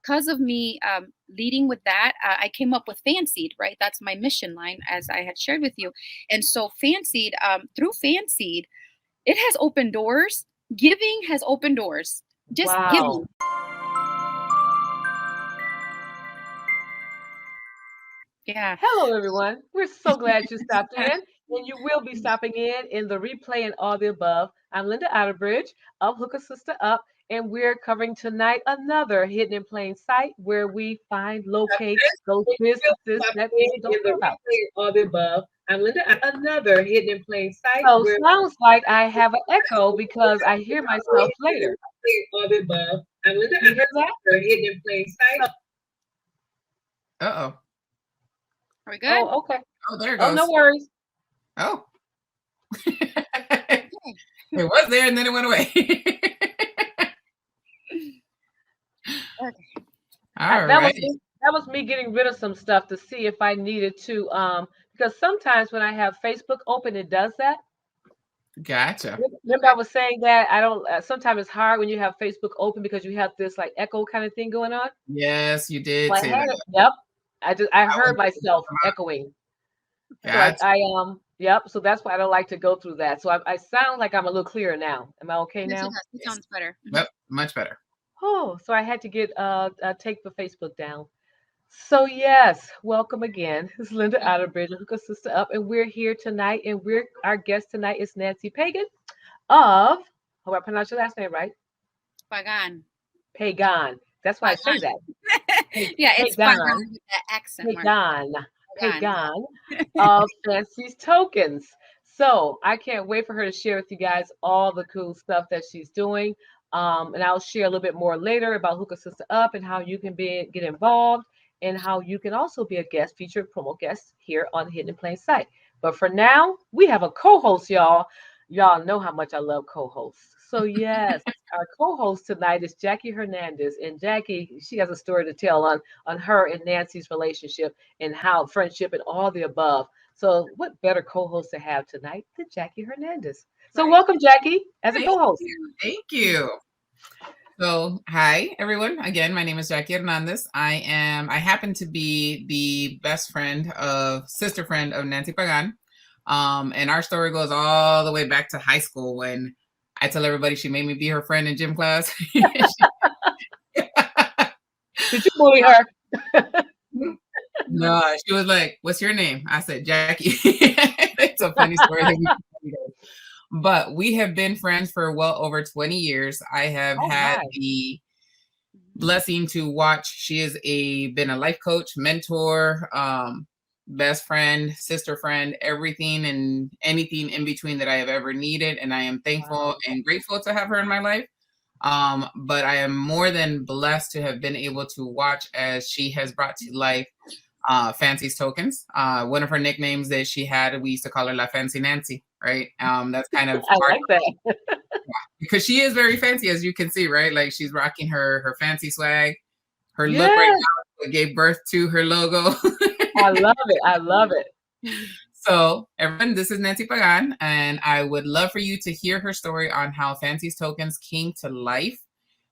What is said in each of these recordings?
because of me leading with that, I came up with Fancied, right? That's my mission line, as I had shared with you. And so Fancied, through Fancied, it has opened doors. Giving has opened doors. Just Wow. giving. Yeah. Hello, everyone. We're so glad you stopped in, and you will be stopping in the replay and all the above. I'm Linda Outerbridge of Hook a Sister Up, and we're covering tonight another hidden in plain sight where we find, locate those businesses that people don't know about. All the above. I'm Linda. Another hidden in plain sight. So sounds like I have an echo because I hear myself later. All the above. I'm Linda. You hear that? Hidden in plain sight. Uh-oh. Are we good? Oh, okay. Oh, there it goes. Oh, no worries. Oh. It was there and then it went away. Okay. All That right. was me getting rid of some stuff to see if I needed to, because sometimes when I have Facebook open, it does that. Gotcha. Remember, I was saying that I don't. Sometimes it's hard when you have Facebook open because you have this like echo kind of thing going on. Yes, you did Well, say that. Yep. I heard myself echoing. Gotcha. So yep. So that's why I don't like to go through that. So I sound like I'm a little clearer now. Am I okay now? It sounds better. Yep, much better. Oh, so I had to get take the Facebook down. So yes, welcome again. This is Linda Outerbridge, Hook a Sister Up, and we're here tonight. And our guest tonight is Nancy Pagan of, hope I pronounce your last name right. Pagan. Pagan. That's why I say that. Yeah, it's Pagan with that accent. Pagan of Fancy's Tokens. So I can't wait for her to share with you guys all the cool stuff that she's doing. And I'll share a little bit more later about Hook a Sister Up and how you can get involved and how you can also be a guest, featured promo guest here on Hidden in Plain Sight. But for now, we have a co-host, y'all. Y'all know how much I love co-hosts. So yes, our co-host tonight is Jackie Hernandez. And Jackie, she has a story to tell on her and Nancy's relationship and how friendship and all the above. So what better co-host to have tonight than Jackie Hernandez? So welcome, Jackie, as a co-host. Thank you. So, hi, everyone. Again, my name is Jackie Hernandez. I happen to be the sister friend of Nancy Pagan. And our story goes all the way back to high school when I tell everybody she made me be her friend in gym class. Did you bully her? No, she was like, "What's your name?" I said, "Jackie." It's a funny story. But we have been friends for well over 20 years. I have had the blessing to watch. She has been a life coach, mentor, best friend, sister friend, everything and anything in between that I have ever needed. And I am thankful and grateful to have her in my life. But I am more than blessed to have been able to watch as she has brought to life Fancy's Tokens. One of her nicknames that she had, we used to call her La Fancy Nancy, right? That's kind of I like that. because she is very fancy, as you can see, right? Like she's rocking her fancy swag. Her look right now gave birth to her logo. I love it. I love it. So, everyone, this is Nancy Pagan, and I would love for you to hear her story on how Fancy's Tokens came to life,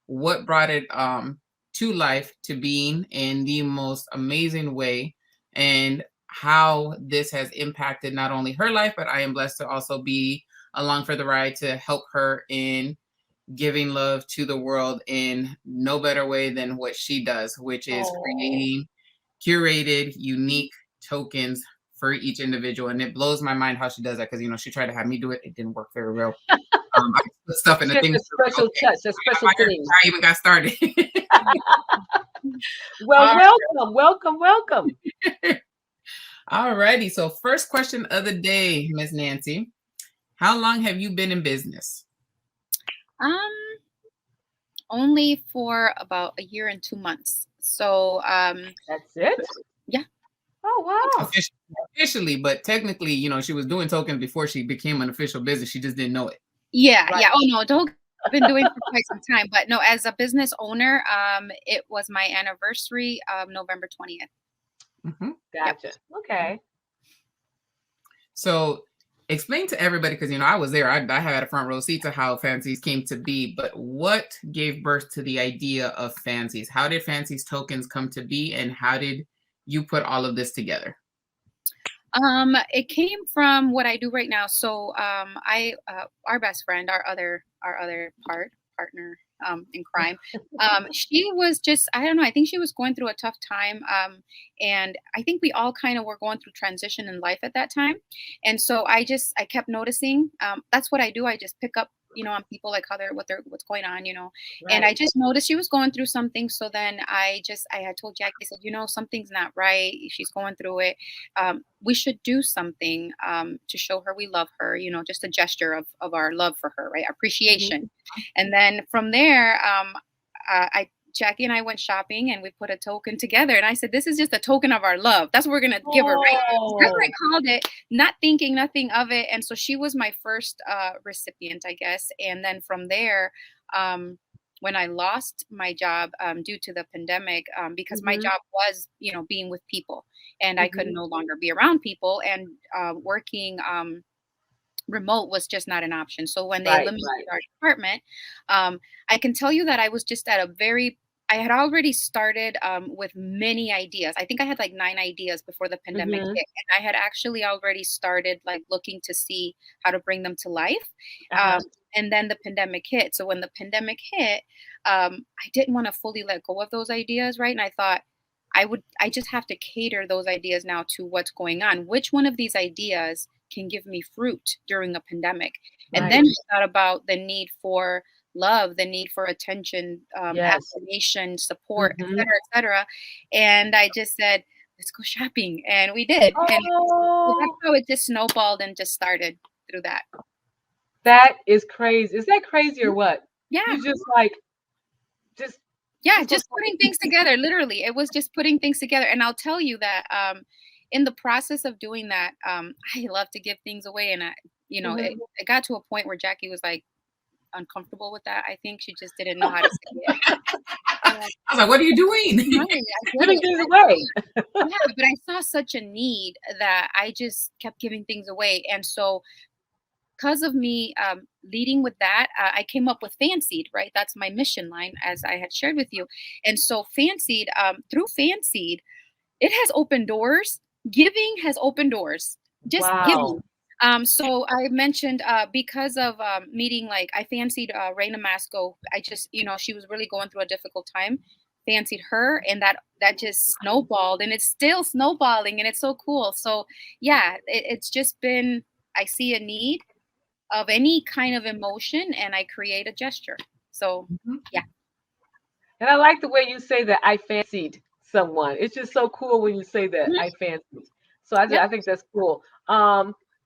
what brought it to life, to being in the most amazing way, and how this has impacted not only her life, but I am blessed to also be along for the ride to help her in giving love to the world in no better way than what she does, which is creating curated, unique tokens for each individual. And it blows my mind how she does that because, she tried to have me do it. It didn't work very well. I put stuff in the thing. Special touch, a special thing. I even got started. Well, welcome. All righty. So first question of the day, Miss Nancy. How long have you been in business? Only for about a year and 2 months. So that's it? Yeah. Oh, wow. Officially, but technically, she was doing tokens before she became an official business. She just didn't know it. Yeah, right. Yeah. Oh no, tokens I've been doing for quite some time. But no, as a business owner, it was my anniversary of November 20th. Gotcha. Yep. Okay. So Explain to everybody, because I was there. I had a front row seat to how Fancies came to be. But what gave birth to the idea of Fancies? How did Fancies Tokens come to be, and how did you put all of this together? It came from what I do right now. So, our best friend, our other partner, in crime, she was just, I don't know, I think she was going through a tough time. And I think we all kind of were going through transition in life at that time. And so I kept noticing, that's what I do. I just pick up, on people, like how what's going on, and I Right. just noticed she was going through something. So then I had told Jackie, I said, something's not right. She's going through it. We should do something, to show her we love her, just a gesture of our love for her, right? Appreciation. Mhm. And then from there, I Jackie and I went shopping and we put a token together. And I said, this is just a token of our love. That's what we're gonna give her, right? So that's what I Oh. called it, not thinking nothing of it. And so she was my first recipient, I guess. And then from there, um, when I lost my job, due to the pandemic, because my Mhm. job was, being with people, and I could Mhm. no longer be around people, and working, remote was just not an option. So when they Right, eliminated right. our department, I can tell you that I was just at a very I had already started, with many ideas. I think I had like 9 ideas before the pandemic Mhm. hit, and I had actually already started like looking to see how to bring them to life. Um, Uh-huh. and then the pandemic hit. So when the pandemic hit, I didn't want to fully let go of those ideas, right? And I thought, I just have to cater those ideas now to what's going on. Which one of these ideas can give me fruit during a pandemic? And then Right. I thought about the need for love, the need for attention, Yes. affirmation, support, Mhm. et cetera. And I just said, let's go shopping. And we did. And so that's Oh, how it just snowballed and just started through that. that is crazy. Is that crazy or Mhm. what? Yeah. You just like just Yeah. just go Just putting things together. Literally. It was just putting things together. And I'll tell you that, in the process of doing that, I love to give things away. And Mhm. it got to a point where Jackie was like uncomfortable with that. I think she just didn't know how to say it. Yeah. I was like, what are you doing? Right, I get Giving it. things away. Yeah, but I saw such a need that I just kept giving things away. And so, because of me, leading with that, I came up with Fancied, right? That's my mission line, as I had shared with you. And so, Fancied, through Fancied, it has opened doors. Giving has opened doors. Just Wow. giving. So I mentioned, because of, meeting, like I fancied, Raina Masco. I just, she was really going through a difficult time. Fancied her, and that just snowballed, and it's still snowballing, and it's so cool. So yeah, it's just been. I see a need of any kind of emotion, and I create a gesture. So Mhm. yeah. And I like the way you say that I fancied someone. It's just so cool when you say that Mhm. I fancied. So I just, Yep. I think that's cool.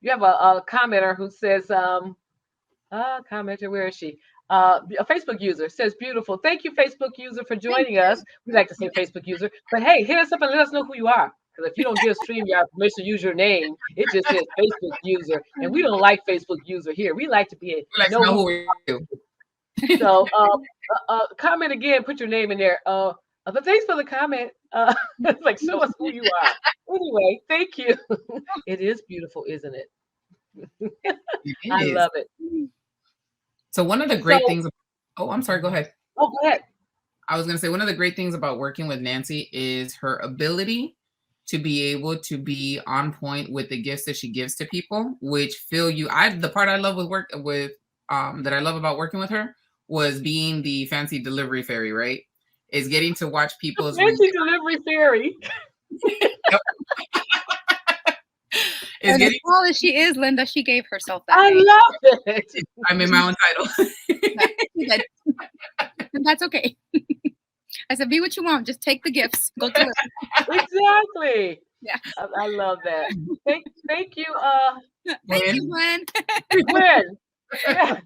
You have a commenter who says, commenter, where is she? A Facebook user says, beautiful. Thank you, Facebook user, for Thank joining you. us. We like to say Facebook user, but hey, hit us up and let us know who you are. Because if you don't give StreamYard permission to use your name, it just says Facebook user. And we don't like Facebook user here. We like to be We like to know know who. who we do. So comment again, put your name in there. But thanks for the comment. It's like show us who you are. Anyway, thank you. It is beautiful, isn't it? It I is. love it. So one of the great So, things. Oh, I'm sorry. Go ahead. oh, go ahead. I was going to say one of the great things about working with Nancy is her ability to be able to be on point with the gifts that she gives to people, which fill you. The part I love with work with that I love about working with her was being the fancy delivery fairy, right? Is getting to watch people's Nancy Delivery Fairy. Yep. Is And as getting tall as she is, Linda, she gave herself that I name. love it. I'm in my own title. Yeah, she did. And that's okay. I said, be what you want. Just take the gifts. Go deliver. Exactly. Yeah. I love that. Thank you, Thank When you, Gwen. Gwen. Yeah.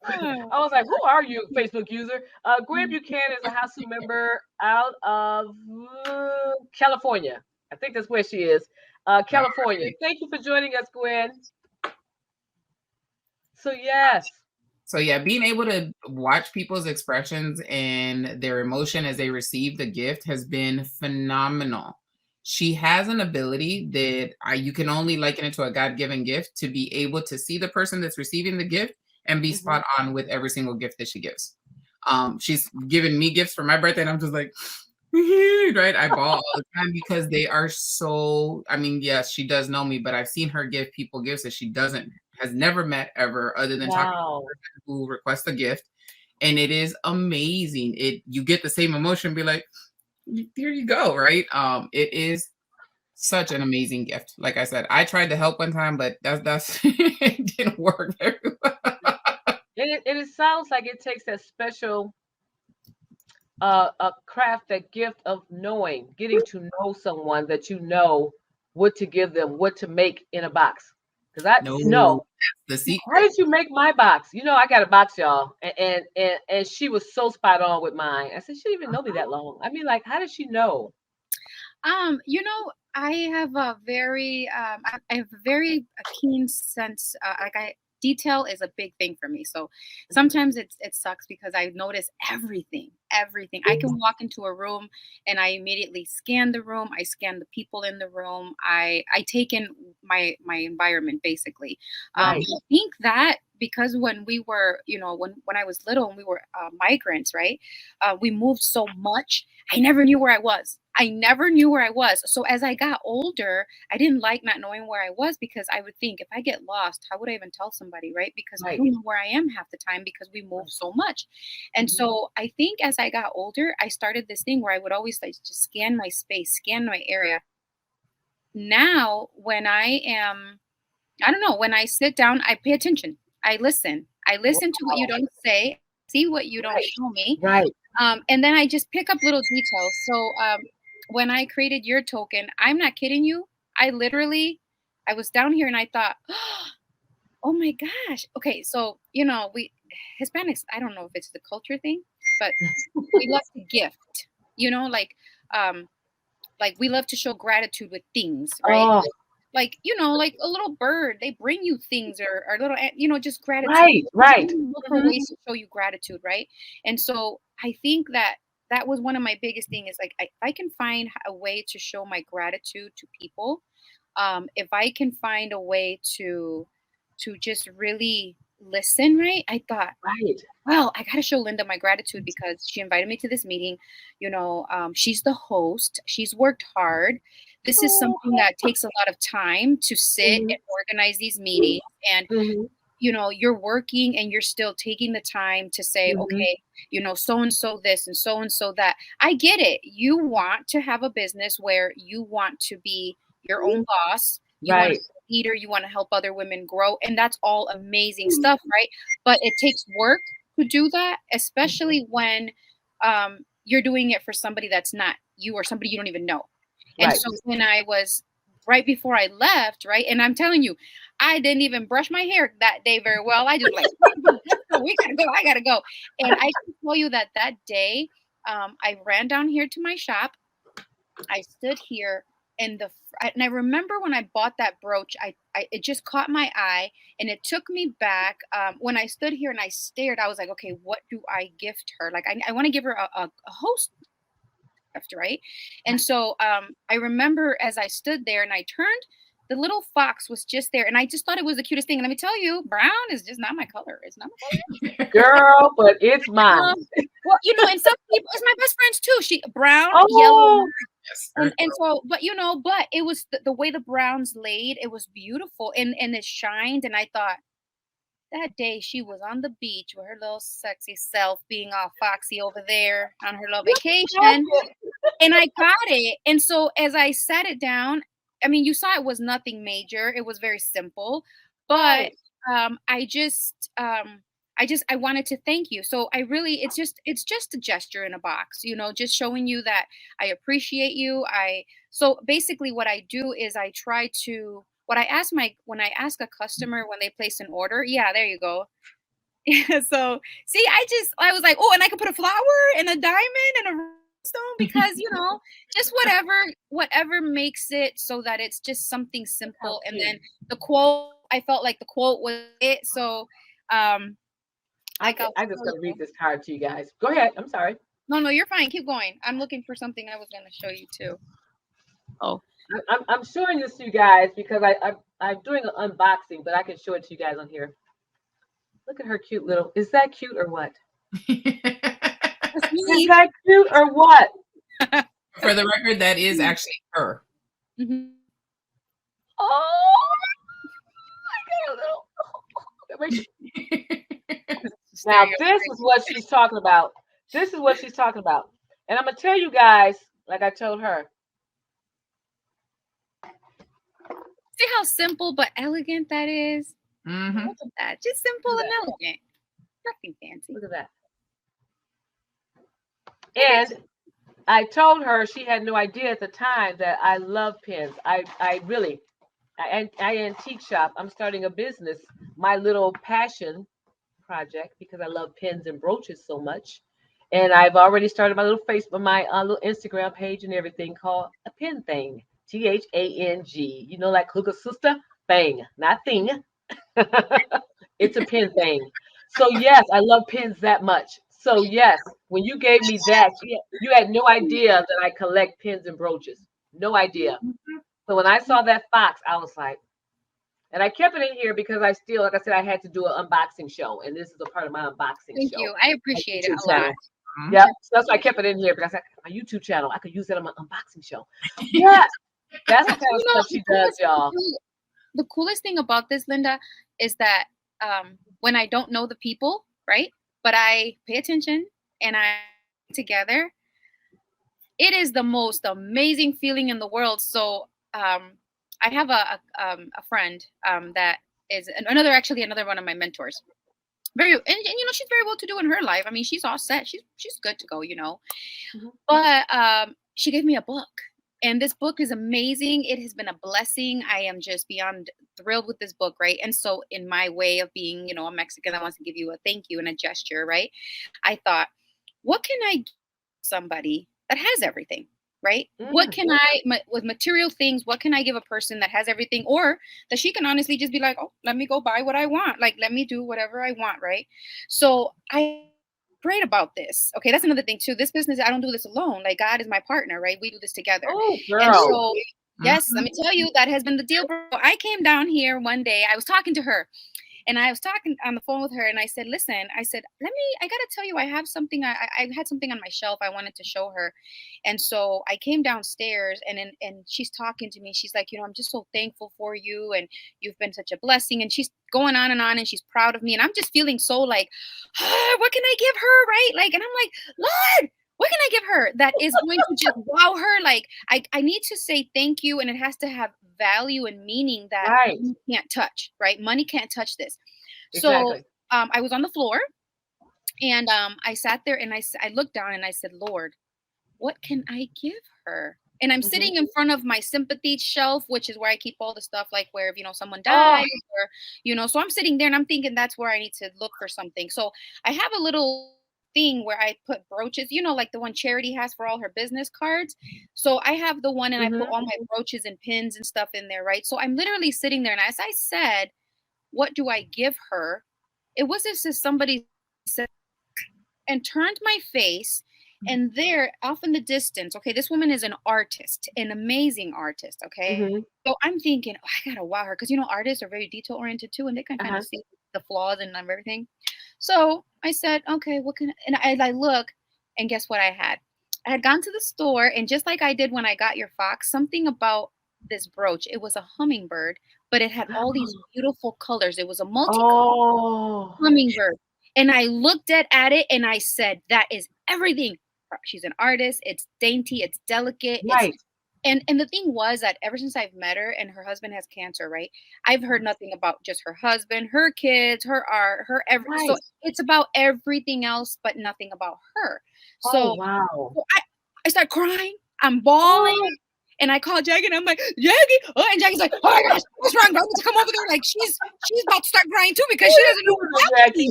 Oh. I was like, who are you, Facebook user? Gwen Buchanan is a household member out of California. I think that's where she is. California. Thank you for joining us, Gwen. So, yes. So yeah, being able to watch people's expressions and their emotion as they receive the gift has been phenomenal. she has an ability that you can only liken it to a God-given gift to be able to see the person that's receiving the gift and be spot on with every single gift that she gives. She's given me gifts for my birthday, and I'm just like, right? I ball all the time because they are so. I mean, yes, she does know me, but I've seen her give people gifts that she has never met ever, other than talking to Wow. the person who requests a gift, and it is amazing. You get the same emotion, be like, here you go, right? It is such an amazing gift. Like I said, I tried to help one time, but that's it didn't work very well. It sounds like it takes that special a craft, that gift of knowing, getting to know someone that you know what to give them, what to make in a box. Because I No, know, that's the how secret. did you make my box? You know, I got a box, y'all, and she was so spot on with mine. I said, she didn't even know me that long. I mean, like, how did she know? You know, I have a very, I have a very keen sense. Like I, detail is a big thing for me. So sometimes it sucks because I notice everything, everything. I can walk into a room and I immediately scan the room. I scan the people in the room. I take in my environment basically. Right. I think that because when we were, you know, when I was little and we were migrants, right? We moved so much. I never knew where I was. I never knew where I was. So as I got older, I didn't like not knowing where I was because I would think if I get lost, how would I even tell somebody, right? Because I Right. don't know where I am half the time because we move so much. And so I think as I got older, I started this thing where I would always like just scan my space, scan my area. Now, when I am, I don't know, when I sit down, I pay attention. I listen. I listen to what you Wow. don't say, see what you don't Right. show me, Right. and then I just pick up little details. So when I created your token, I'm not kidding you. I literally, I was down here and I thought, oh my gosh. Okay, so you know, we Hispanics, I don't know if it's the culture thing, but we love to gift. You know, like we love to show gratitude with things, right? Oh, Like you know, like a little bird, they bring you things or little, you know, just gratitude. right. Right. You look for ways to show you gratitude, right? And so I think that that was one of my biggest thing is like if I can find a way to show my gratitude to people, if I can find a way to just really listen, right? I thought, Right. well, I got to show Linda my gratitude because she invited me to this meeting. You know, she's the host. She's worked hard. This is Oh. something that takes a lot of time to sit Mhm. and organize these meetings. And, Mhm. you know, you're working and you're still taking the time to say, Mhm. okay, you know, so and so this and so that. I get it. You want to have a business where you want to be your own boss. You want to Right. be a leader. You want to help other women grow. And that's all amazing stuff, right? But it takes work to do that, especially when you're doing it for somebody that's not you or somebody you don't even know. And Right. so when I was right before I left, right, and I'm telling you, I didn't even brush my hair that day very well. I just like, let's go, we gotta go, I gotta go. And I can tell you that that day, I ran down here to my shop. I stood here and and I remember when I bought that brooch, I it just caught my eye and it took me back. When I stood here and I stared, I was like, okay, what do I gift her? Like I want to give her a host gift, right? And so I remember as I stood there and I turned, the little fox was just there, and I just thought it was the cutest thing. And let me tell you, brown is just not my color. It's not my Girl, but it's mine. color. Well, you know, and some people, it's my best friends too. She brown, yellow, Oh, Yes, and so but you know but it was the way the browns laid, it was beautiful and it shined, and I thought that day she was on the beach with her little sexy self being all foxy over there on her little vacation, and I got it. And so as I set it down, I mean, you saw it was nothing major. It was very simple, but right. I I wanted to thank you. So I really, it's just a gesture in a box, you know, just showing you that I appreciate you. So basically what I do is I try to what I ask my when I ask a customer when they place an order, yeah, there you go. So see, I was like, oh, and I could put a flower and a diamond and a stone because you know, just whatever makes it so that it's just something How simple. And cute. then the quote, I felt like the quote was it. So like I'll I just tell gonna you. read this card to you guys. Go ahead. I'm sorry. No, no, you're fine. Keep going. I'm looking for something I was gonna show you too. Oh, I'm showing this to you guys because I'm doing an unboxing, but I can show it to you guys on here. Look at her cute little. Is that cute or what? that's Is me. that cute or what? For the record, that is actually her. Mhm. Oh, I got a little. Now this is what she's talking about. This is what she's talking about. And I'm gonna tell you guys, like I told her. See how simple but elegant that is? Mhm. Look at that. Just simple Look and at elegant. Nothing fancy. Look at that. And I told her she had no idea at the time that I love pins. I really, I antique shop. I'm starting a business, my little passion project, because I love pins and brooches so much. And I've already started my little Facebook, my little Instagram page and everything called a pin thing. THANG. You know, like hook a sister thing, not thing. It's a pin thing. So yes, I love pins that much. So yes, when you gave me that, you had no idea that I collect pins and brooches. No idea. So when I saw that box, I was like, and I kept it in here because I still, like I said, I had to do an unboxing show, and this is a part of my unboxing Thank show. you. I My appreciate it YouTube a lot. channel. Yep. So that's why I kept it in here because I my YouTube channel. I could use it on my unboxing show. Yes, that's the Well, kind of stuff she does, y'all. the coolest thing about this, Linda, is that when I don't know the people, right? But I pay attention and I together, it is the most amazing feeling in the world. So I have a friend that is another one of my mentors. And she's very well to do in her life. I mean, she's all set. She's good to go. Mhm. But she gave me a book, and this book is amazing. It has been a blessing. I am just beyond thrilled with this book, right? And so, in my way of being, a Mexican that wants to give you a thank you and a gesture, right? I thought, what can I give somebody that has everything? Right? What Mm. can with material things, what can I give a person that has everything, or that she can honestly just be like, oh, let me go buy what I want. Like, let me do whatever I want, right? So I great about this. Okay, that's another thing too. This business, I don't do this alone. Like God is my partner, right? We do this together. Oh, And girl. so, yes, let me tell you, that has been the deal, bro. I came down here one day. I was talking to her, and I was talking on the phone with her, and I said, "Listen," I said, I gotta tell you, I have something. I had something on my shelf I wanted to show her, and so I came downstairs, and she's talking to me. She's like, I'm just so thankful for you, and you've been such a blessing. And she's going on, and she's proud of me, and I'm just feeling so like, what can I give her, right? Like, and I'm like, Lord, what can I give her that is going to just wow her? Like, I need to say thank you, and it has to have value and meaning that Right. money can't touch, right? Money can't touch this. So Exactly. I was on the floor, and I sat there, and I looked down, and I said, Lord, what can I give her? And I'm Mhm. sitting in front of my sympathy shelf, which is where I keep all the stuff, like where if someone Oh, dies, or so I'm sitting there, and I'm thinking that's where I need to look for something. So I have a little thing where I put brooches, like the one Charity has for all her business cards. So I have the one, and I put mhm. all my brooches and pins and stuff in there, right? So I'm literally sitting there, and as I said, what do I give her? It was as if somebody said and turned my face, and there off in the distance, okay, this woman is an artist, an amazing artist, okay. Mhm. So I'm thinking, oh, I gotta wow her, because artists are very detail oriented too, and they can kind Uh-huh. of see the flaws and everything. So I said, okay, what can and as I look, and guess what I had gone to the store, and just like I did when I got your fox, something about this brooch, it was a hummingbird, but it had all these beautiful colors. It was a multicolored Oh, hummingbird. And I looked at it, and I said, that is everything. She's an artist. It's dainty. It's delicate. It's right. and the thing was that ever since I've met her, and her husband has cancer, right? I've heard nothing about just her husband, her kids, her art, so Right. it's about everything else, but nothing about her. Oh, So wow. I start crying. I'm bawling. Oh, And I called Jackie, and I'm like, Jackie, oh, and Jackie's like, oh my gosh, what's wrong, bro? To come over there. Like, she's about to start crying too, because she what is doesn't know going what on, happened. Jackie?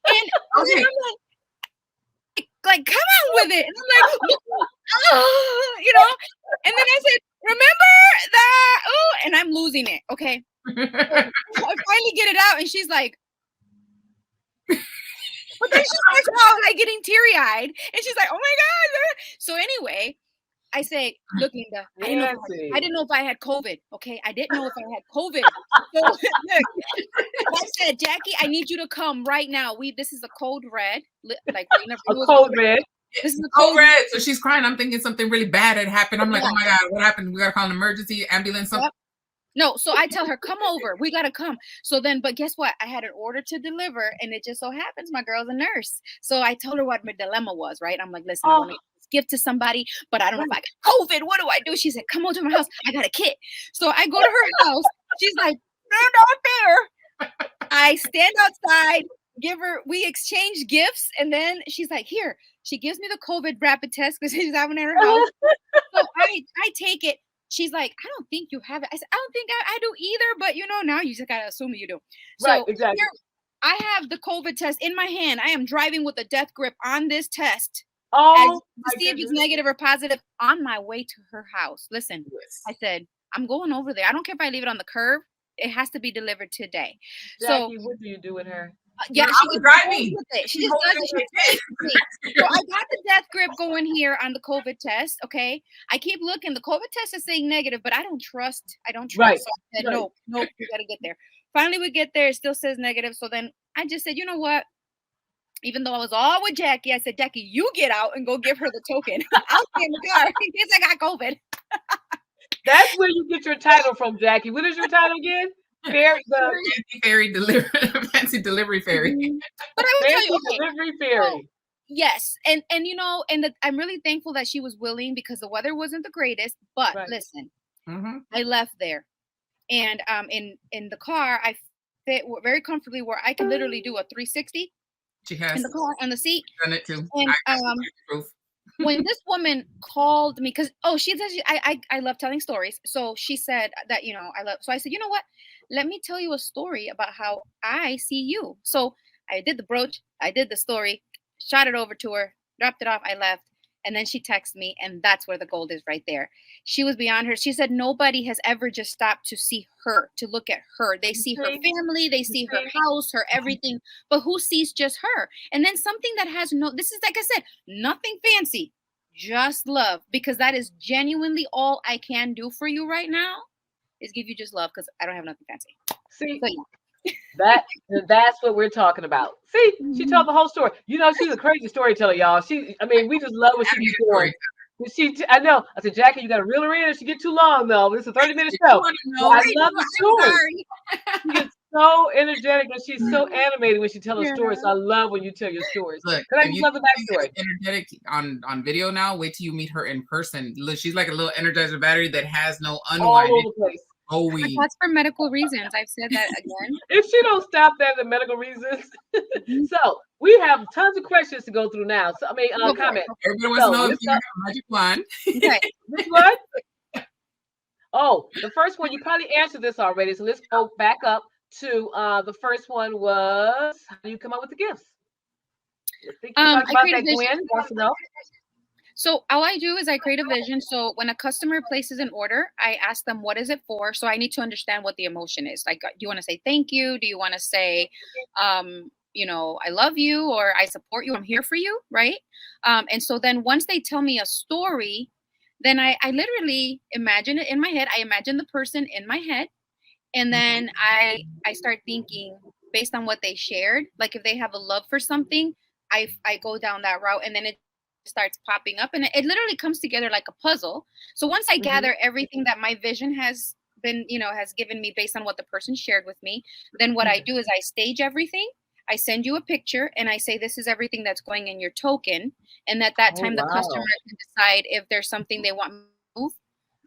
And then I'm like, come on with it. And I'm like, and then I said, remember that? Oh, and I'm losing it. Okay. So I finally get it out, and she's like, but then she starts out like getting teary-eyed, and she's like, oh my God. So anyway, I say, look, Linda, Nancy. I didn't know if I had COVID. Okay, I didn't know if I had COVID. So look, I said, Jackie, I need you to come right now. This is a code red, like A code red. This is a Oh, code red. So she's crying. I'm thinking something really bad had happened. I'm like, Yeah. oh my God, what happened? We gotta call an emergency ambulance. Something. Yep. No, so I tell her, come over. We gotta come. So then, but guess what? I had an order to deliver, and it just so happens my girl's a nurse. So I told her what my dilemma was, right? I'm like, listen, I want to give this gift to somebody, but I don't know if I got COVID. What do I do? She said, come over to my house. I got a kit. So I go to her house. She's like, stand out there. I stand outside, we exchange gifts, and then she's like, here. She gives me the COVID rapid test because she's having it at her house. So I take it. She's like, I don't think you have it. I said, I don't think I do either, but now you just gotta assume you do. So right, exactly. Here, I have the COVID test in my hand. I am driving with a death grip on this test. To see if it's negative or positive on my way to her house. Listen, I said, I'm going over there. I don't care if I leave it on the curb. It has to be delivered today. Jackie, what do you do with her? Yeah, she was driving. She just does it. So I got the death grip going here on the COVID test. Okay, I keep looking. The COVID test is saying negative, but I don't trust. Right. So I said, no, we gotta get there. Finally, we get there. It still says negative. So then I just said, you know what? Even though I was all with Jackie, I said, Jackie, you get out and go give her the token. I'll stay in the car in case I got COVID. That's where you get your title from, Jackie. What is your title again? Fancy delivery fairy. But I will tell you, delivery fairy. Yes, and I'm really thankful that she was willing because the weather wasn't the greatest. But listen, I left there, and in the car I fit very comfortably where I can literally do a 360. She has in the car on the seat. Done it too. And when this woman called me, because she says I love telling stories. So she said that so I said, you know what? Let me tell you a story about how I see you. So I did the brooch, I did the story, shot it over to her, dropped it off, I left. And then she texted me, and that's where the gold is right there. She was beyond her. She said nobody has ever just stopped to see her, to look at her. They see her family, they see her house, her everything, but who sees just her? And then something that has this is, like I said, nothing fancy, just love, because that is genuinely all I can do for you right now is give you just love, because I don't have nothing fancy. See, that's what we're talking about. See, she told the whole story. She's a crazy storyteller, y'all. We just love what she's doing. I know. I said, Jackie, you got to reel her in. If she get too long, though. It's a 30-minute show. I love the story. She gets so energetic and she's so animated when she tells her stories. So I love when you tell your stories. Look, I just love the backstory. Energetic on video now. Wait till you meet her in person. Look, she's like a little Energizer battery that has no unwinding. All over the place. That's for medical reasons. I've said that again. If she don't stop that, the medical reasons. So we have tons of questions to go through now. So comments. Everybody wants to know if you have a magic wand. Okay. Which one? Oh, the first one, you probably answered this already. So let's go back up to the first one was, how do you come up with the gifts? I think you talked about that, Gwen. Wants to know. So all I do is I create a vision. So when a customer places an order, I ask them, what is it for? So I need to understand what the emotion is. Like, do you want to say thank you? Do you want to say, I love you, or I support you, I'm here for you, right? And so then once they tell me a story, then I literally imagine it in my head. I imagine the person in my head. And then I start thinking based on what they shared. Like if they have a love for something, I go down that route, and then it starts popping up, and it literally comes together like a puzzle. So once I gather everything that my vision has been, has given me based on what the person shared with me, then what I do is I stage everything. I send you a picture and I say, this is everything that's going in your token. And at that time, the customer can decide if there's something they want to move.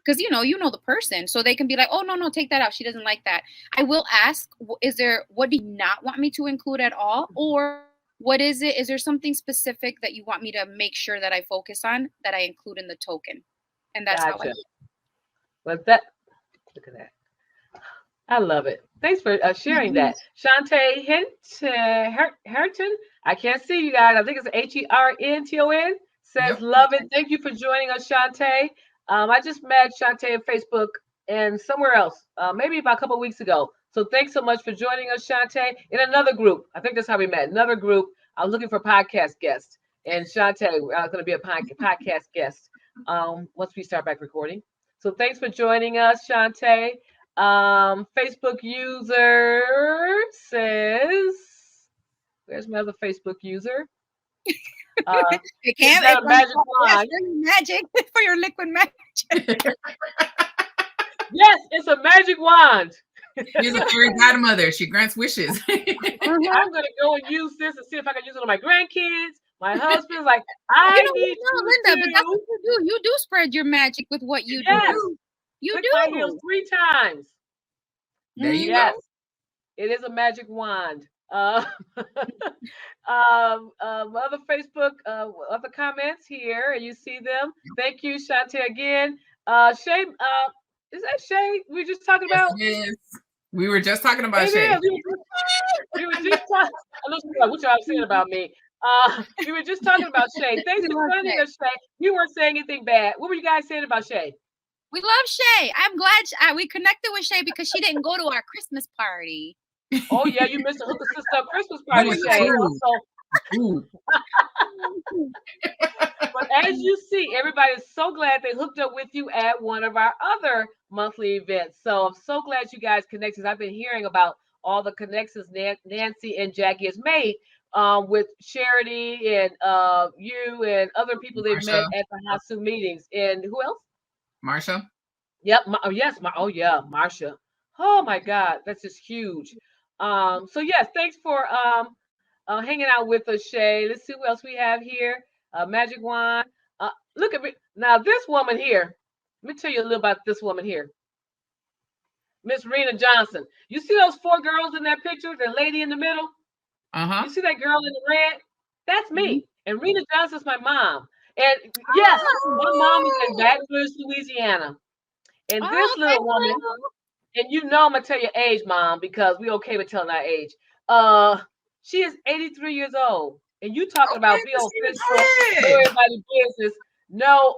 Because, you know the person. So they can be like, oh, no, take that out. She doesn't like that. I will ask, what do you not want me to include at all? Or what is it? Is there something specific that you want me to make sure that I focus on, that I include in the token? And that's how I do it. Well, look at that. I love it. Thanks for sharing that. Shantae Herton. I can't see you guys. I think it's HERNTON. Says, love it. Thank you for joining us, Shantae. I just met Shantae on Facebook and somewhere else, maybe about a couple of weeks ago. So thanks so much for joining us, Shantae, in another group. I think that's how we met. Another group. I was looking for podcast guests, and Shantae was going to be a podcast guest. once we start back recording. So thanks for joining us, Shantae. Facebook user says, where's my other Facebook user? It Is can't. that a magic wand? Magic for your liquid magic. Yes, it's a magic wand. She's a fairy godmother. She grants wishes. I'm gonna go and use this and see if I can use it on my grandkids. My husband's like, I You know, need Linda, but that's what you do. You do spread your magic with what you do. You click do. my heels 3 times. There you Yes, go. it is a magic wand. Other Facebook, other comments here, and you see them. Thank you, Shantae, again. Shay, is that Shay we just talking about? Yes, it is. We were just talking about It Shay. is. We were just talking. I know she's like, what y'all saying about me? We were just talking about Shay. Thanks for joining us, Shay. You weren't saying anything bad. What were you guys saying about Shay? We love Shay. I'm glad we connected with Shay because she didn't go to our Christmas party. Oh yeah, you missed a hooker sister Christmas party, Shay. But as you see, everybody is so glad they hooked up with you at one of our other monthly events. So I'm so glad you guys connected. I've been hearing about all the connections Nancy and Jackie has made with Charity and you and other people they've met at the Hasu meetings. And who else? Marsha. Yep. Marsha. Oh my God, that's just huge. So yes, thanks for hanging out with us, Shay. Let's see what else we have here. Magic wand. Look at me now. This woman here. Let me tell you a little about this woman here. Miss Rena Johnson. You see those 4 girls in that picture? The lady in the middle. You see that girl in the red? That's me. And Rena Johnson's my mom. And yes, my mom is in Baton Rouge, Louisiana. And this little woman, and you know I'm gonna tell your age, Mom, because we okay with telling our age. She is 83 years old, and you talking about be on Facebook, know everybody business. No,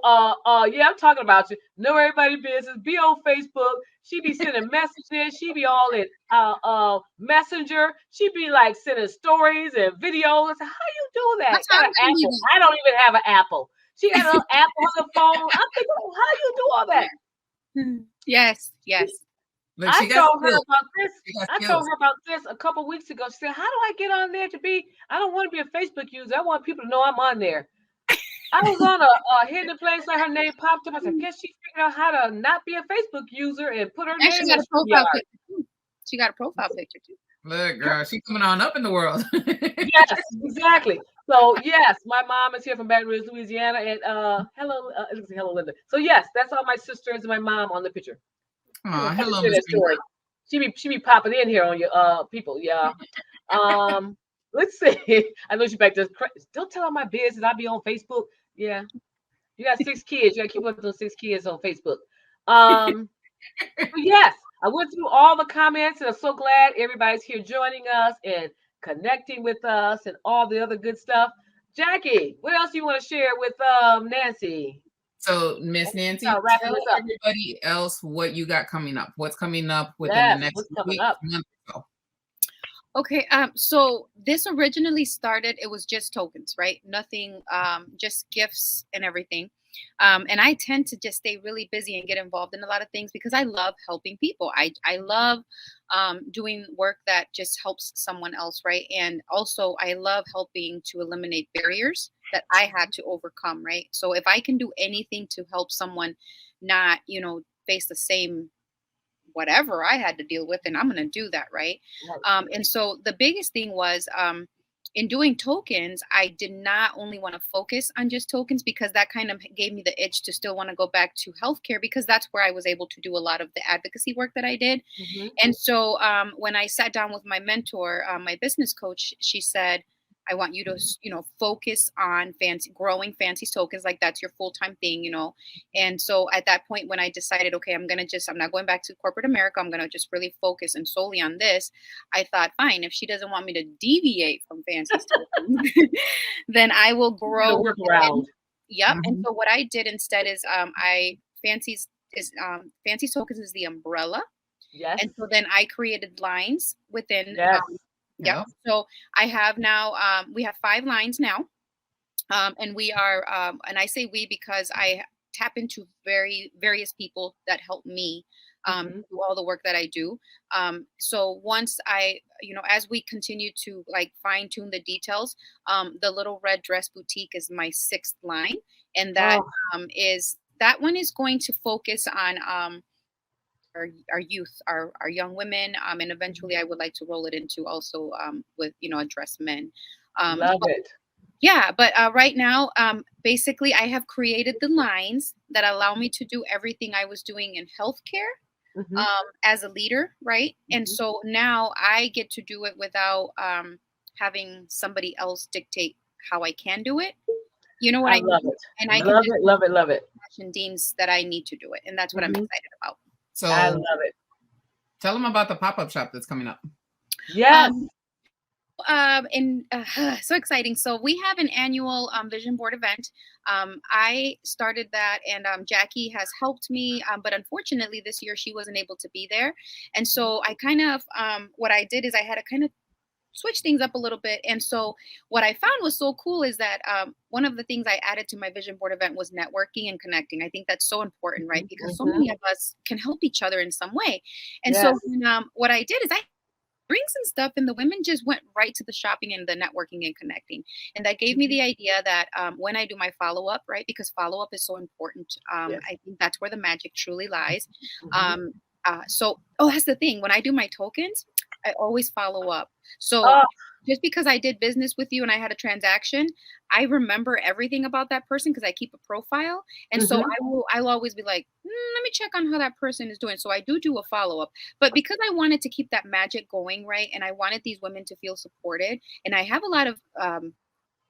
yeah, I'm talking about you. Know everybody business. Be on Facebook. She be sending messages. She be all in Messenger. She be like sending stories and videos. How you do that? Got an Apple. I don't even have an Apple. She got an Apple on the phone. I'm thinking, how you do all that? Yes. Look, I told her about this a couple weeks ago. She said, how do I get on there to be? I don't want to be a Facebook user. I want people to know I'm on there. I was on a hidden place and her name popped up. I said, I guess she figured out how to not be a Facebook user and put her name in the profile picture too. She got a profile picture too. Look, girl, she's coming on up in the world. Yes, exactly. So yes, my mom is here from Baton Rouge, Louisiana, and hello, Linda. So yes, that's all my sisters and my mom on the picture. Hello, she be popping in here on your people, yeah. Let's see. I know she back there. Don't tell all my business. I'll be on Facebook. Yeah, you got 6 kids. You got to keep up with those 6 kids on Facebook. Yes, I went through all the comments, and I'm so glad everybody's here joining us and connecting with us and all the other good stuff. Jackie, what else do you want to share with Nancy? So, Miss Nancy, tell everybody else what you got coming up. What's coming up within the next month or so? Okay, so this originally started, it was just tokens, right? Nothing, just gifts and everything. And I tend to just stay really busy and get involved in a lot of things because I love helping people. I love doing work that just helps someone else, right? And also I love helping to eliminate barriers that I had to overcome, right? So if I can do anything to help someone not, face the same whatever I had to deal with, and I'm going to do that, right? And so the biggest thing was in doing tokens, I did not only want to focus on just tokens because that kind of gave me the itch to still want to go back to healthcare because that's where I was able to do a lot of the advocacy work that I did. And so when I sat down with my mentor, my business coach, she said, I want you to, focus on growing fancy tokens. Like that's your full-time thing, And so at that point, when I decided, okay, I'm not going back to corporate America. I'm going to just really focus and solely on this. I thought, fine, if she doesn't want me to deviate from fancy tokens, then I will grow. Yep. And so what I did instead is fancy tokens is the umbrella. Yes. And so then I created lines within. Yes. Yeah. So I have now, we have 5 lines now. And we are, and I say we because I tap into various people that help me Mhm. do all the work that I do. So once I, as we continue to like fine tune the details, the Little Red Dress Boutique is my sixth line, and that Oh, is that one is going to focus on our youth, our young women, and mhm. eventually I would like to roll it into also with address men. Love But it. yeah, but right now, basically, I have created the lines that allow me to do everything I was doing in healthcare Mhm, as a leader, right? And mhm. so now I get to do it without having somebody else dictate how I can do it. You know what I I love mean? it. And I can Love just it, love it, love it. fashion deems that I need to do it, and that's what I'm Mhm. excited about. I So love it. tell them about the pop-up shop that's coming up. Yes. Um, and so exciting. So we have an annual vision board event. I started that, and Jackie has helped me, but unfortunately this year she wasn't able to be there. And so I kind of what I did is I had to kind of switch things up a little bit. And so what I found was so cool is that one of the things I added to my vision board event was networking and connecting. I think that's so important, right? Mhm, Because so mhm. many of us can help each other in some way. And so Yes. what I did is I drinks and stuff, and the women just went right to the shopping and the networking and connecting. And that gave me Mhm. the idea that when I do my follow up, right, because follow up is so important. Yes. I think that's where the magic truly lies. Mhm. um, oh, that's the thing, when I do my tokens, I always follow up. So Oh, just because I did business with you and I had a transaction, I remember everything about that person because I keep a profile. And so mhm. I'll always be like, let me check on how that person is doing. So I do a follow up. But because I wanted to keep that magic going, right? And I wanted these women to feel supported. And I have a lot of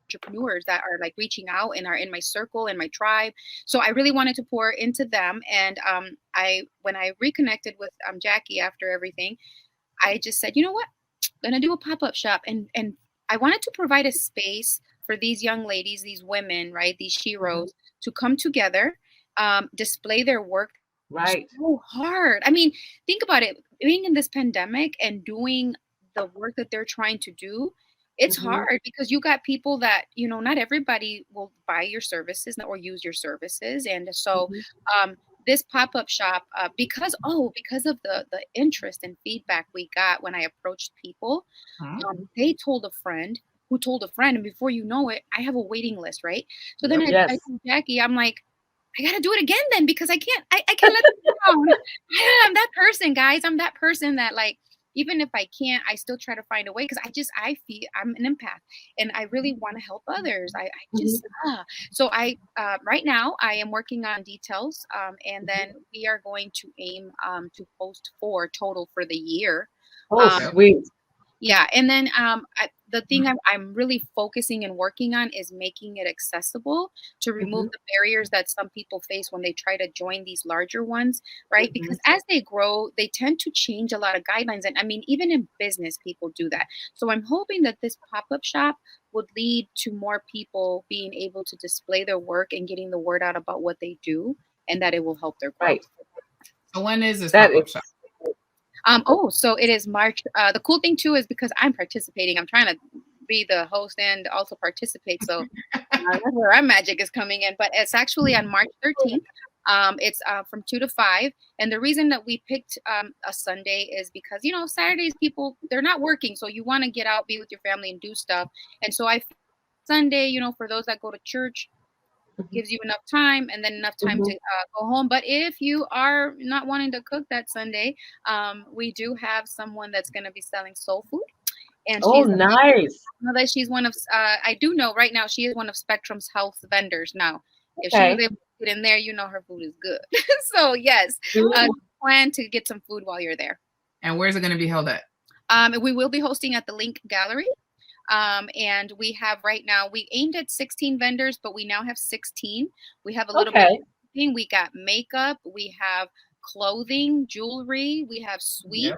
entrepreneurs that are like reaching out and are in my circle and my tribe. So I really wanted to pour into them. And when I reconnected with Jackie after everything, I just said, you know what? I'm gonna do a pop-up shop. And I wanted to provide a space for these young ladies, these women, right? These Mhm. sheroes to come together, display their work Right. so hard. I mean, think about it. Being in this pandemic and doing the work that they're trying to do, it's Mhm. hard because you got people that, not everybody will buy your services or use your services. And so Mhm. this pop-up shop, because of the interest and feedback we got when I approached people, Hmm? they told a friend who told a friend, and before you know it, I have a waiting list, right? So then Yep. I Yes. told Jackie, I'm like, I gotta do it again then because I can't let them down. I'm that person, guys. I'm that person that like even if I can't, I still try to find a way because I feel I'm an empath and I really want to help others. I Mhm. just so I right now I am working on details, and Mhm. then we are going to aim to post 4 total for the year. Oh, Um, Yep. sweet. yeah, and then the thing I'm really focusing and working on is making it accessible to remove Mhm. the barriers that some people face when they try to join these larger ones, right? Mhm. Because as they grow, they tend to change a lot of guidelines. And I mean, even in business, people do that. So I'm hoping that this pop up shop would lead to more people being able to display their work and getting the word out about what they do, and that it will help their growth. Right. So when is this That is pop-up shop? So it is March. The cool thing too is because I'm participating, I'm trying to be the host and also participate. So that's where our magic is coming in. But it's actually on March 13th. It's from 2 to 5. And the reason that we picked a Sunday is because, Saturdays people, they're not working. So you want to get out, be with your family and do stuff. And so Sunday, for those that go to church, Mhm. gives you enough time and then enough time to Mhm. go home. But if you are not wanting to cook that Sunday, we do have someone that's going to be selling soul food, and Oh, she's nice. know that she's one of. I do know right now she is one of Spectrum's health vendors. Now, if she was Okay. able to get in there, her food is good. So yes, Ooh. plan to get some food while you're there. And where's it going to be held at? We will be hosting at the Link Gallery. And we have right now, we aimed at 16 vendors, but we now have 16. We have a little bit of Okay. everything. We got makeup, we have clothing, jewelry, we have sweets.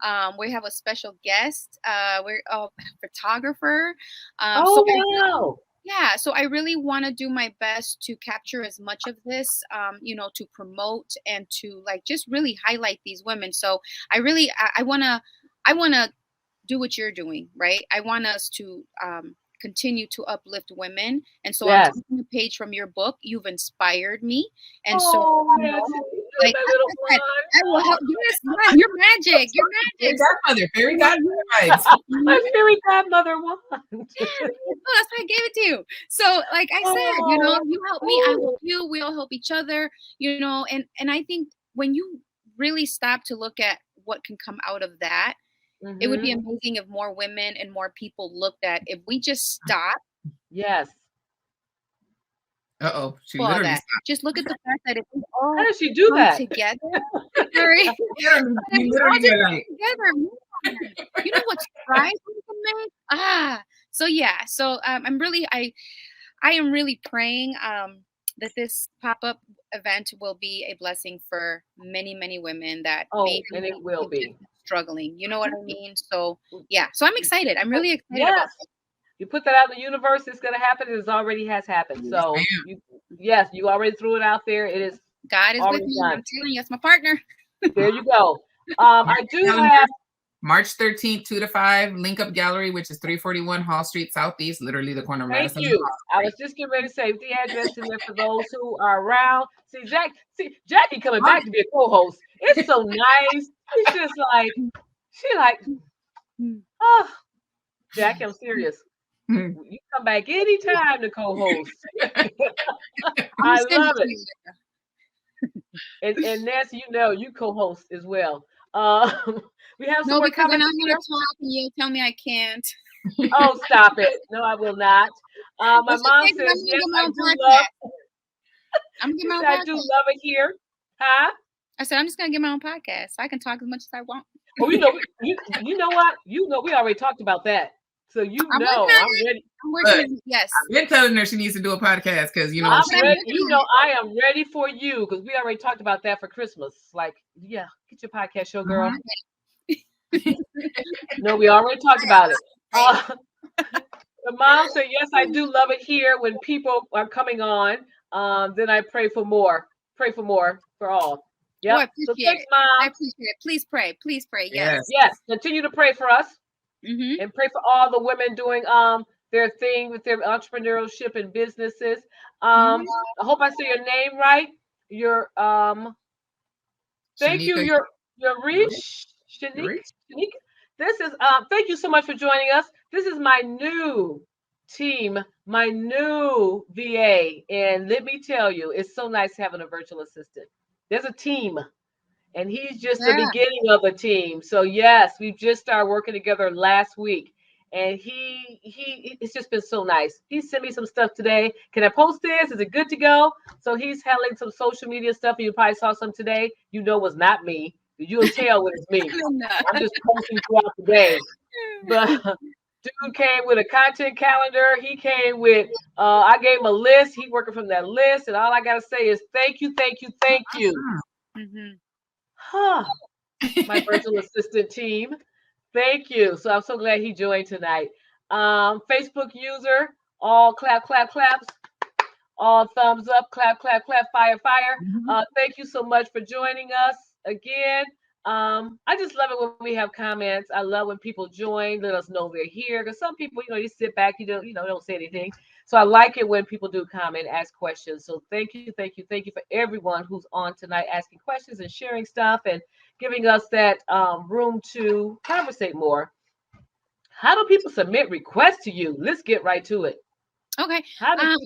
Yep. We have a special guest. We're a photographer. Oh, wow. So I really want to do my best to capture as much of this, to promote and to like just really highlight these women. So I want to do what you're doing, right? I want us to continue to uplift women. And so I'm Yes. taking a page from your book. You've inspired me. And so, Oh, you know, Nancy, like my I little said, I will help. Yes, yes, you're magic. You're Fairy magic. godmother, fairy You know, godmother vibes. my fairy godmother wand. yeah, that's why I gave it to you. So, like I said, you know, Oh, you help me, I help you, we all help each other, you know, and I think when you really stop to look at what can come out of that, it would be mm-hmm. amazing if more women and more people looked at if we just stop Yes. Uh-oh, she all literally that. Just look at the fact that if we How all does she do come that? together, sorry, stopped. if You we all literally just are come like, together, man, you know what strides we can make? So yeah, so I am really praying that this pop-up event will be a blessing for many, many women that Oh, maybe and it will have just be. been struggling. You know what I mean? So yeah, so I'm excited. I'm really excited about Yes. You put that out in the universe, it's gonna happen. It already has happened. yes, So ma'am. yes, you already threw it out there. It is God is with already me. done. I'm telling you, that's my partner. There you go. Mark I do your calendar. have. March 13th, 2 to 5, Link Up Gallery, which is 341 Hall Street Southeast, literally the corner of Thank Madison and you. Hall I Street. was just getting ready to say the address in there for those who are around. See Jackie coming back to be a co-host. It's so nice. It's just like she like, oh, Jackie, I'm serious. Hmm. You come back anytime to co-host. I'm I gonna send it love to it. you. And Nancy, you know, you co-host as well. We have some No, more because then comments I'm here. gonna talk and you'll tell me I can't. Oh, stop it. No, I will not. My That's mom okay, 'cause I'm says, gonna yes, get my I own do love. podcast. I'm gonna get She my said, own I do podcast. love it here. Huh? I said I'm just gonna get my own podcast. So I can talk as much as I want. Oh, you know what? You know, we already talked about that. So you I'm working know, on I'm it. ready. I'm working Look, on it. Yes. I've been telling her she needs to do a podcast because, you know, I'm But I'm ready. working You on know, it. I am ready for you because we already talked about that for Christmas. Like, yeah, get your podcast show, girl. No, we already talked about it. Uh, the mom said, yes, I do love it here when people are coming on. Then I pray for more. Pray for more for all. Oh, I Yep. So appreciate thanks, it. I mom. appreciate it. Please pray. Please pray. Yes. yes. Yes, continue to pray for us Mm-hmm. and pray for all the women doing their thing with their entrepreneurship and businesses. Mm-hmm. I hope I say your name right. Your thank you, Shanika, your reach, Shanika. Rich? Shanika. This is thank you so much for joining us. This is my new team, my new VA. And let me tell you, it's so nice having a virtual assistant. There's a team. And he's just the Yeah. beginning of a team. So yes, we've just started working together last week, and it's just been so nice. He sent me some stuff today. Can I post this? Is it good to go? So he's handling some social media stuff. You probably saw some today. You know, it's not me. You'll tell when it's me. I'm just posting throughout the day. But dude came with a content calendar. He came with. I gave him a list. He working from that list, and all I gotta say is thank you, thank you, thank you. Mm-hmm. Huh. My virtual assistant team. Thank you. So I'm so glad he joined tonight. Facebook user, all clap, clap, claps, all thumbs up, clap, clap, clap, fire, fire. Thank you so much for joining us again. I just love it when we have comments. I love when people join, let us know they're here. Because some people, you sit back, don't say anything. So I like it when people do comment, ask questions. So thank you, thank you, thank you for everyone who's on tonight asking questions and sharing stuff and giving us that room to conversate more. How do people submit requests to you? Let's get right to it. Okay. How do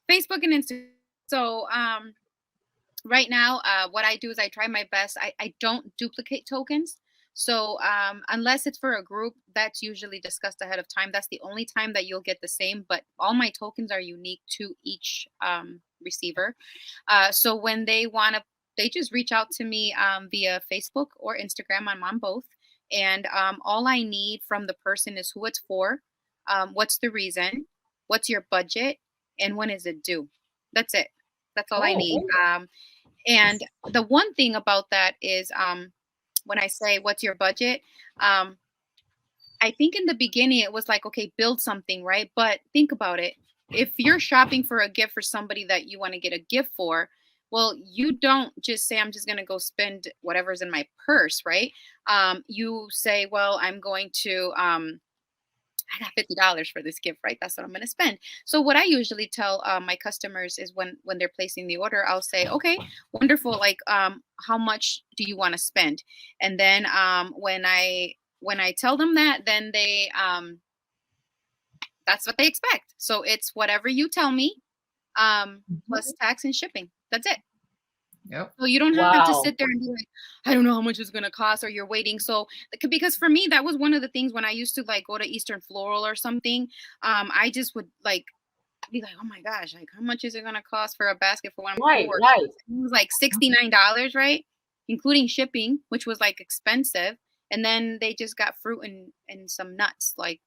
Facebook and Instagram. So right now, what I do is I try my best. I don't duplicate tokens. So unless it's for a group, that's usually discussed ahead of time. That's the only time that you'll get the same. But all my tokens are unique to each receiver. So when they want to, they just reach out to me via Facebook or Instagram. I'm on both. And all I need from the person is who it's for, what's the reason, what's your budget, and when is it due. That's it. That's all I need. And the one thing about that is when I say, what's your budget? I think in the beginning it was like, okay, build something, right? But think about it. If you're shopping for a gift for somebody that you want to get a gift for, well, you don't just say, I'm just going to go spend whatever's in my purse, right? You say, well, I'm going to I got $50 for this gift, right? That's what I'm going to spend. So what I usually tell my customers is when they're placing the order, I'll say, okay, wonderful. Like, how much do you want to spend? And then when I tell them that, then they that's what they expect. So it's whatever you tell me, plus tax and shipping. That's it. Yep. So you don't have to Wow. sit there and be like, I don't know how much it's gonna cost, or you're waiting. So because for me, that was one of the things when I used to like go to Eastern Floral or something. I just would like be like, oh my gosh, like how much is it gonna cost for a basket for one of my Right, coworkers? right. It was like $69, right? Including shipping, which was like expensive. And then they just got fruit and some nuts. Like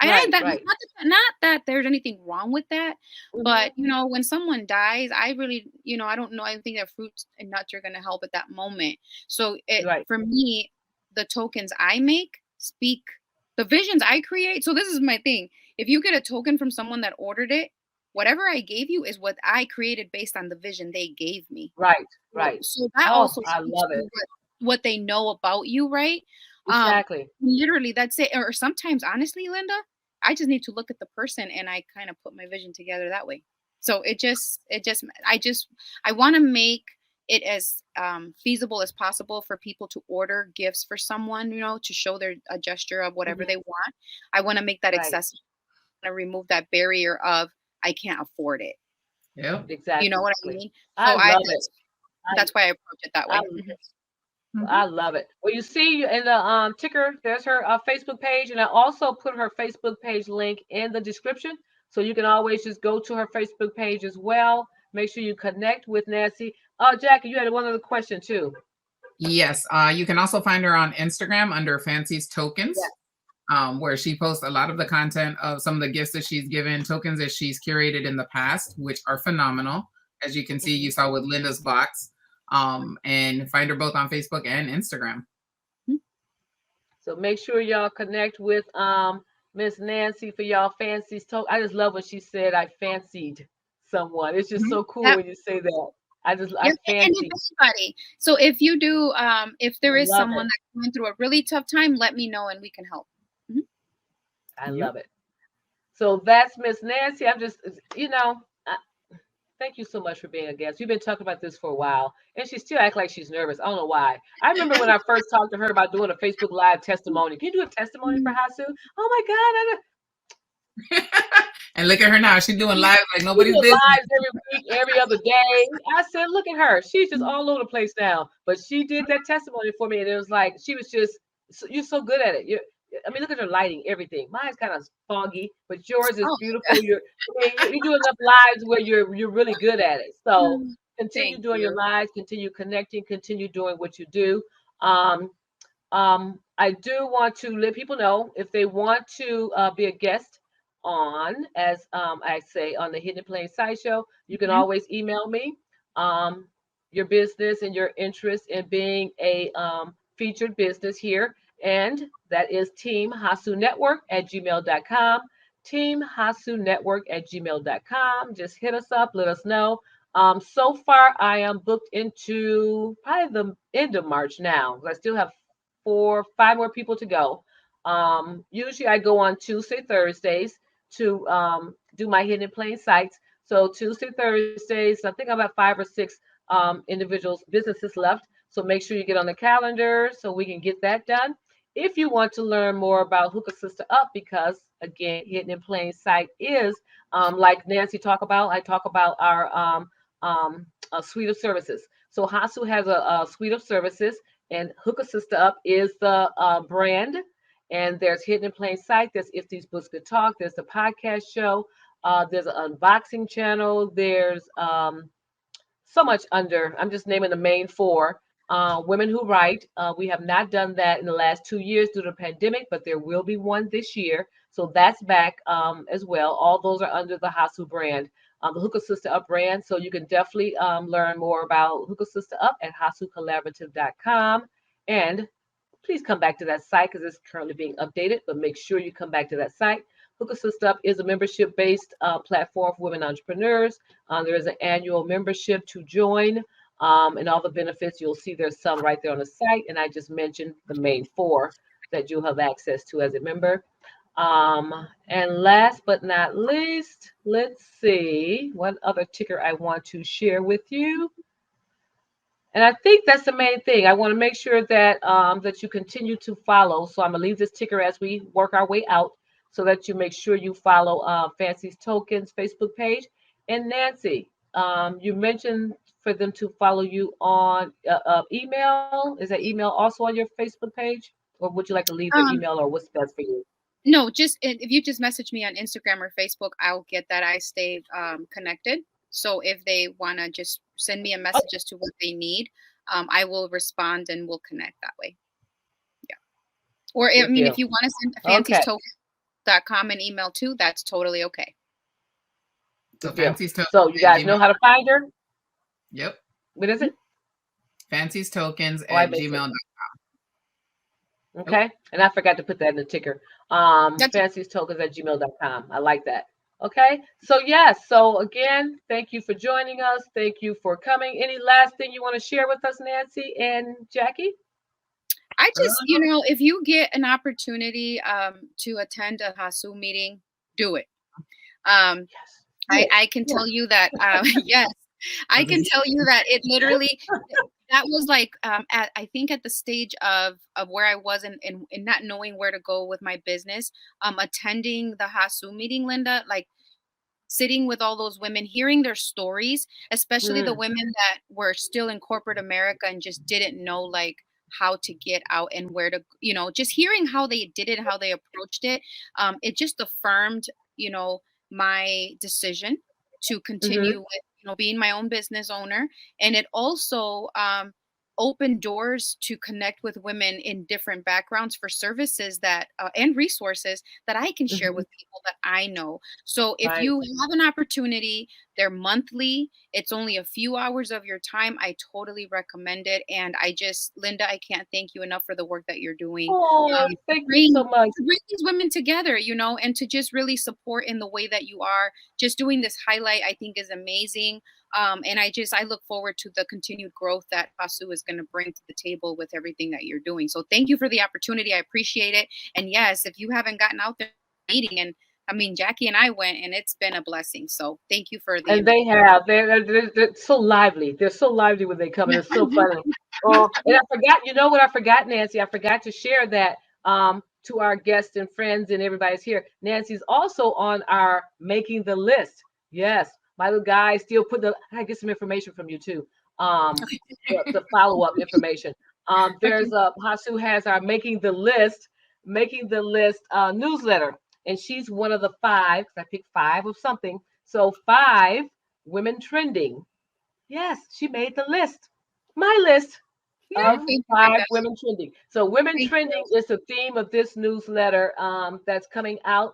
I Right, had that right. not that there's anything wrong with that, but Mhm. when someone dies, I really, I don't know. I think that fruits and nuts are gonna help at that moment. So Right. for me, the tokens I make speak the visions I create. So this is my thing. If you get a token from someone that ordered it, whatever I gave you is what I created based on the vision they gave me. Right, So right. so that Oh, also I speaks love to it. what they know about you, right? Um, Exactly. literally that's it. Or sometimes, honestly, Linda, I just need to look at the person and I kind of put my vision together that way. So I want to make it as feasible as possible for people to order gifts for someone, to show their a gesture of whatever Mhm. they want. I want to make that Right. accessible. I want to remove that barrier of I can't afford it. Yep. You know what I Exactly. mean? I So love it. I that's why I approach it that I way. Mhm. Mhm. I love it. Well, you see in the ticker, there's her Facebook page, and I also put her Facebook page link in the description, so you can always just go to her Facebook page as well. Make sure you connect with Nancy. Jackie, you had one other question too. Yes. You can also find her on Instagram under Fancy's Yeah. Tokens, where she posts a lot of the content of some of the gifts that she's given, tokens that she's curated in the past, which are phenomenal. As you can see, Mhm. you saw with Linda's box. And find her both on Facebook and Instagram. Mhm. So make sure y'all connect with Miss Nancy for y'all fancies talk. I just love when she said I fancied someone. It's just Mhm. so cool Yep. when you say that. I Yep. And if fancied. anybody, so if you do, if I there is love someone it. that's going through a really tough time, let me know and we can help. Mhm. I Yep. love it. So that's Miss Nancy. I'm just, I, thank you so much for being a guest. We've been talking about this for a while, and she still acts like she's nervous. I don't know why. I remember when I first talked to her about doing a Facebook Live testimony. Can you do a testimony for Hasu? Oh my God, And look at her now. She's doing live like we nobody's do business. lives every week, every other day. I said, look at her. She's just all over the place now. But she did that testimony for me, and it was like she was just, you're so good at it. I mean, look at her lighting, everything. Mine's kind of foggy, but yours is Oh, beautiful. You do enough lives where you're really good at it. So continue thank doing your you. lives, continue connecting, continue doing what you do. Um, I do want to let people know if they want to be a guest on, as I say, on the Hidden Plain Sideshow, you can Mhm. always email me um, your business and your interest in being a featured business here. And that is Team Hasu Network at gmail.com. Team Hasu Network at gmail.com. Just hit us up, let us know. So far, I am booked into probably the end of March now. I still have 5 more people to go. Usually I go on Tuesday, Thursdays to do my hidden in plain sights. So Tuesday, Thursdays, I think I'm at 5 or 6 individuals, businesses left. So make sure you get on the calendar so we can get that done. If you want to learn more about Hookah Sister Up, because again, hidden in plain sight is like Nancy talk about. I talk about our a suite of services. So Hasu has a suite of services, and Hookah Sister Up is the brand. And there's Hidden in Plain Sight. There's If These Books Could Talk. There's the podcast show. There's an unboxing channel. There's so much under. I'm just naming the main 4. Women Who Write. We have not done that in the last 2 years due to the pandemic, but there will be one this year. So that's back as well. All those are under the Hasu brand, the Hookah Sister Up brand. So you can definitely learn more about Hookah Sister Up at hasucollaborative.com. And please come back to that site because it's currently being updated, but make sure you come back to that site. Hookah Sister Up is a membership-based platform for women entrepreneurs. There is an annual membership to join, and all the benefits. You'll see there's some right there on the site, and I just mentioned the main 4 that you'll have access to as a member. And last but not least, let's see what other ticker I want to share with you. And I think that's the main thing. I want to make sure that that you continue to follow. So I'm gonna leave this ticker as we work our way out, so that you make sure you follow Fancy's Tokens Facebook page. And Nancy, you mentioned for them to follow you on email. Is that email also on your Facebook page, or would you like to leave their Um, email, or what's best for you? no, just if you just message me on Instagram or Facebook, I'll get that. I stay connected. So if they want to just send me a Oh, message as to what they need, I will respond and we'll connect that way. Yeah. Or I good mean, deal. if you want to send Okay, fancystoken.com an email too, that's totally okay. So good deal. Fancy's Tokens So you at guys Gmail. know how to find her. Yep. What is it? Fancy's Tokens Oh, I at missed it. gmail. Nope. Okay. And I forgot to put that in the ticker. That's Fancy's tokens at gmail.com. I like that. Okay. So, yes. So, again, thank you for joining us. Thank you for coming. Any last thing you want to share with us, Nancy and Jackie? I just, if you get an opportunity to attend a HASU meeting, do it. Um, Yes. I can tell you that, yes, I can tell you that it literally, that was like, I think at the stage of where I was in not knowing where to go with my business, attending the HASU meeting, Linda, like sitting with all those women, hearing their stories, especially the Mm, women that were still in corporate America and just didn't know like how to get out and where to, just hearing how they did it, how they approached it. It just affirmed, you know, my decision to mm-hmm, continue with, being my own business owner. And it also opened doors to connect with women in different backgrounds for services that and resources that I can share mm-hmm. with people that I know. So if Right. you have an opportunity, they're monthly, it's only a few hours of your time. I totally recommend it. And Linda, I can't thank you enough for the work that you're doing. Oh, To thank you so much. bring these women together, and to just really support in the way that you are. Just doing this highlight, I think, is amazing. And I look forward to the continued growth that Pasu is going to bring to the table with everything that you're doing. So thank you for the opportunity. I appreciate it. And yes, if you haven't gotten out there meeting, and I mean, Jackie and I went, and it's been a blessing. So thank you for the And invite. they have. They're so lively. They're so lively when they come, and it's so funny. Oh, and I forgot. You know what I forgot, Nancy? I forgot to share that to our guests and friends and everybody's here. Nancy's also on our making the list. Yes, my little guy still put the. I get some information from you too. Um, the follow up information. Okay. There's Hasu has our making the list newsletter, and she's one of the five. 'Cause I picked five of something. So five women trending. Yes, she made the list. My list Yeah, of Oh, thank you, five Linda. women trending. So women Thank trending you. is the theme of this newsletter that's coming out.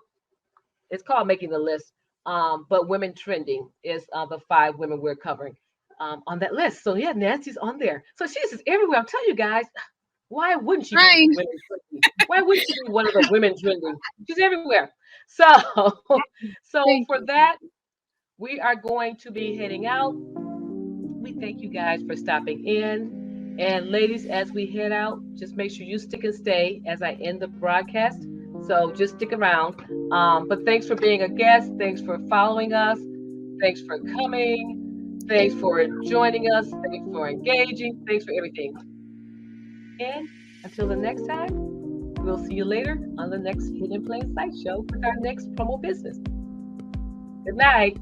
It's called Making the List. But women trending is the five women we're covering on that list. So yeah, Nancy's on there. So she's just everywhere. I'm telling you guys, why wouldn't she be Right. women trending? Why wouldn't she be one of the women trending? She's everywhere. So so Thank for you. that, we are going to be heading out. We thank you guys for stopping in. And ladies, as we head out, just make sure you stick and stay as I end the broadcast. So just stick around. But thanks for being a guest. Thanks for following us. Thanks for coming. Thanks for joining us. Thanks for engaging. Thanks for everything. And until the next time, we'll see you later on the next Hidden in Plain Sight show with our next promo business. Good night.